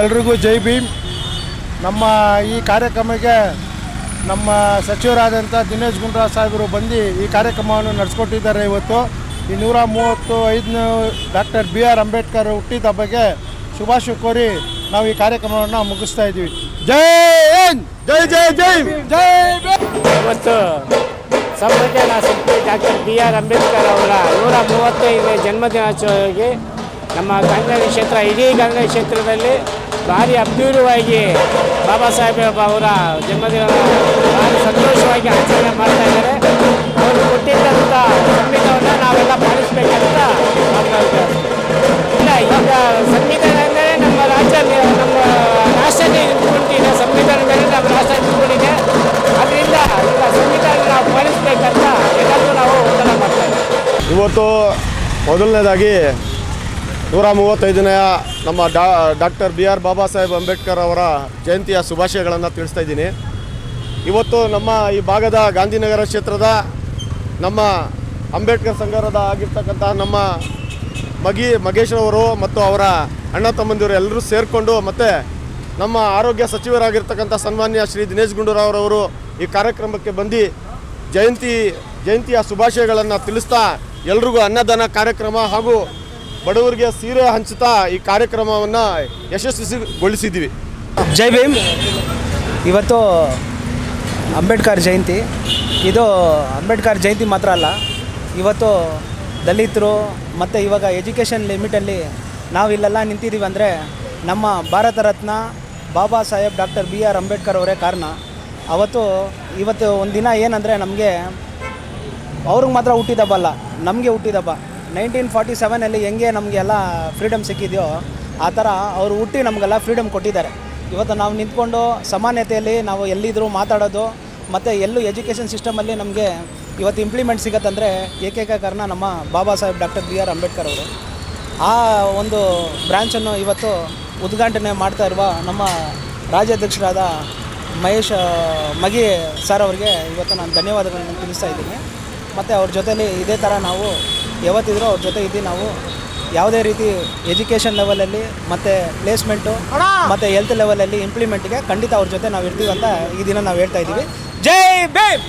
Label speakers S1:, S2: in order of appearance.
S1: ಎಲ್ರಿಗೂ ಜೈ ಭೀಮ್. ನಮ್ಮ ಈ ಕಾರ್ಯಕ್ರಮಕ್ಕೆ ನಮ್ಮ ಸಚಿವರಾದಂಥ ದಿನೇಶ್ ಗುಂಡೂರಾವ್ ಸಾಹೇಬರು ಬಂದು ಈ ಕಾರ್ಯಕ್ರಮವನ್ನು ನಡೆಸ್ಕೊಟ್ಟಿದ್ದಾರೆ. ಇವತ್ತು ಈ 135ನೇ ಡಾಕ್ಟರ್ BR ಅಂಬೇಡ್ಕರ್ ಹುಟ್ಟಿದ ಹಬ್ಬಕ್ಕೆ ಶುಭಾಶಯ ಕೋರಿ ನಾವು ಈ ಕಾರ್ಯಕ್ರಮವನ್ನು ಮುಗಿಸ್ತಾ ಇದ್ದೀವಿ. ಜೈ ಹಿಂದ್, ಜೈ ಜೈ ಜೈ ಜೈ.
S2: ಇವತ್ತು ಸಂವಿಧಾನ ಶಿಲ್ಪಿ ಡಾಕ್ಟರ್ BR ಅಂಬೇಡ್ಕರ್ ಅವರ 135ನೇ ಜನ್ಮದಿನಾಚರಣೆಗೆ ನಮ್ಮ ಗಂಗಾವತಿ ಕ್ಷೇತ್ರ, ಇಡೀ ಗಂಗಾವತಿ ಕ್ಷೇತ್ರದಲ್ಲಿ ಭಾರಿ ಅದ್ಭುತವಾಗಿ ಬಾಬಾ ಸಾಹೇಬ್ ಅವರ ಜನ್ಮದಿನ ಭಾರಿ ಸಂತೋಷವಾಗಿ ಆಚರಣೆ ಮಾಡ್ತಾ ಇದ್ದಾರೆ. ಅವರು ಕೊಟ್ಟಿದ್ದಂಥ ಸಂವಿಧಾನವನ್ನು ನಾವೆಲ್ಲ ಪಾಲಿಸಬೇಕಂತ ಇಲ್ಲ. ಈಗ ಸಂವಿಧಾನ ಅಂದರೆ ನಮ್ಮ ರಾಜ್ಯ, ನಮ್ಮ ರಾಷ್ಟ್ರನೇ ನಿಂತ್ಕೊಂಡಿದೆ. ಸಂವಿಧಾನ ಮೇಲೆ ನಮ್ಮ ರಾಷ್ಟ್ರ ನಿಂತ್ಕೊಂಡಿದೆ. ಅದರಿಂದ ಈಗ ಸಂವಿಧಾನ ನಾವು ಪಾಲಿಸಬೇಕಂತ ಎಲ್ಲರೂ ನಾವು ಒತ್ತಡ ಮಾಡ್ತಾ ಇದ್ದೀವಿ.
S3: ಇವತ್ತು ಮೊದಲನೇದಾಗಿ 135ನೇ ನಮ್ಮ ಡಾಕ್ಟರ್ BR ಬಾಬಾ ಸಾಹೇಬ್ ಅಂಬೇಡ್ಕರ್ ಅವರ ಜಯಂತಿಯ ಶುಭಾಶಯಗಳನ್ನು ತಿಳಿಸ್ತಾ ಇದ್ದೀನಿ. ಇವತ್ತು ನಮ್ಮ ಈ ಭಾಗದ ಗಾಂಧಿನಗರ ಕ್ಷೇತ್ರದ ನಮ್ಮ ಅಂಬೇಡ್ಕರ್ ಸಂಘದ ಆಗಿರ್ತಕ್ಕಂಥ ನಮ್ಮ ಮಗೇಶ್ರವರು ಮತ್ತು ಅವರ ಅಣ್ಣ ತಮ್ಮಂದಿರು ಎಲ್ಲರೂ ಸೇರಿಕೊಂಡು ಮತ್ತು ನಮ್ಮ ಆರೋಗ್ಯ ಸಚಿವರಾಗಿರ್ತಕ್ಕಂಥ ಸನ್ಮಾನ್ಯ ಶ್ರೀ ದಿನೇಶ್ ಗುಂಡೂರಾವ್ ಅವರು ಈ ಕಾರ್ಯಕ್ರಮಕ್ಕೆ ಬಂದು ಜಯಂತಿಯ ಶುಭಾಶಯಗಳನ್ನು ತಿಳಿಸ್ತಾ ಎಲ್ರಿಗೂ ಅನ್ನದಾನ ಕಾರ್ಯಕ್ರಮ ಹಾಗೂ ಬಡವರಿಗೆ ಸೀರೆ ಹಂಚುತ್ತಾ ಈ ಕಾರ್ಯಕ್ರಮವನ್ನು ಯಶಸ್ವಿಗೊಳಿಸಿದ್ದೀವಿ.
S4: ಜೈ ಭೀಮ್. ಇವತ್ತು ಅಂಬೇಡ್ಕರ್ ಜಯಂತಿ. ಇದು ಅಂಬೇಡ್ಕರ್ ಜಯಂತಿ ಮಾತ್ರ ಅಲ್ಲ, ಇವತ್ತು ದಲಿತರು ಮತ್ತು ಇವಾಗ ಎಜುಕೇಷನ್ ಲಿಮಿಟಲ್ಲಿ ನಾವು ಇಲ್ಲೆಲ್ಲ ನಿಂತಿದ್ದೀವಿ ಅಂದರೆ ನಮ್ಮ ಭಾರತ ರತ್ನ ಬಾಬಾ ಸಾಹೇಬ್ ಡಾಕ್ಟರ್ BR ಅಂಬೇಡ್ಕರ್ ಅವರೇ ಕಾರಣ. ಇವತ್ತು ಒಂದು ದಿನ ಏನಂದರೆ ನಮಗೆ ಅವ್ರಿಗೆ ಮಾತ್ರ ಹುಟ್ಟಿದಬ್ಬ ಅಲ್ಲ, ನಮಗೆ ಹುಟ್ಟಿದಬ್ಬ. 1947 ಹೆಂಗೆ ನಮಗೆಲ್ಲ ಫ್ರೀಡಮ್ ಸಿಕ್ಕಿದೆಯೋ ಆ ಥರ ಅವರು ಹುಟ್ಟಿ ನಮಗೆಲ್ಲ ಫ್ರೀಡಮ್ ಕೊಟ್ಟಿದ್ದಾರೆ. ಇವತ್ತು ನಾವು ನಿಂತ್ಕೊಂಡು ಸಮಾನತೆಯಲ್ಲಿ ನಾವು ಎಲ್ಲಿದ್ದರೂ ಮಾತಾಡೋದು ಮತ್ತು ಎಲ್ಲೂ ಎಜುಕೇಷನ್ ಸಿಸ್ಟಮಲ್ಲಿ ನಮಗೆ ಇವತ್ತು ಇಂಪ್ಲಿಮೆಂಟ್ ಸಿಗತ್ತಂದರೆ ಏಕೈಕ ಕಾರಣ ನಮ್ಮ ಬಾಬಾ ಸಾಹೇಬ್ ಡಾಕ್ಟರ್ BR ಅಂಬೇಡ್ಕರ್ ಅವರು. ಆ ಒಂದು ಬ್ರ್ಯಾಂಚನ್ನು ಇವತ್ತು ಉದ್ಘಾಟನೆ ಮಾಡ್ತಾ ಇರುವ ನಮ್ಮ ರಾಜ್ಯಾಧ್ಯಕ್ಷರಾದ ಮಹೇಶ್ ಮಗಿ ಸರ್ ಅವರಿಗೆ ಇವತ್ತು ನಾನು ಧನ್ಯವಾದಗಳನ್ನು ತಿಳಿಸ್ತಾ ಇದ್ದೀನಿ. ಮತ್ತು ಅವ್ರ ಜೊತೆಲಿ ಇದೇ ಥರ ನಾವು ಯಾವತ್ತಿದ್ರೂ ಅವ್ರ ಜೊತೆ ಇದ್ದು ನಾವು ಯಾವುದೇ ರೀತಿ ಎಜುಕೇಷನ್ ಲೆವೆಲಲ್ಲಿ ಮತ್ತು ಪ್ಲೇಸ್ಮೆಂಟು ಮತ್ತು ಹೆಲ್ತ್ ಲೆವೆಲಲ್ಲಿ ಇಂಪ್ಲಿಮೆಂಟ್ಗೆ ಖಂಡಿತ ಅವ್ರ ಜೊತೆ ನಾವು ಇರ್ತೀವಿ ಅಂತ ಈ ದಿನ ನಾವು ಹೇಳ್ತಾ ಇದ್ದೀವಿ. ಜೈ ಭೀಮ್.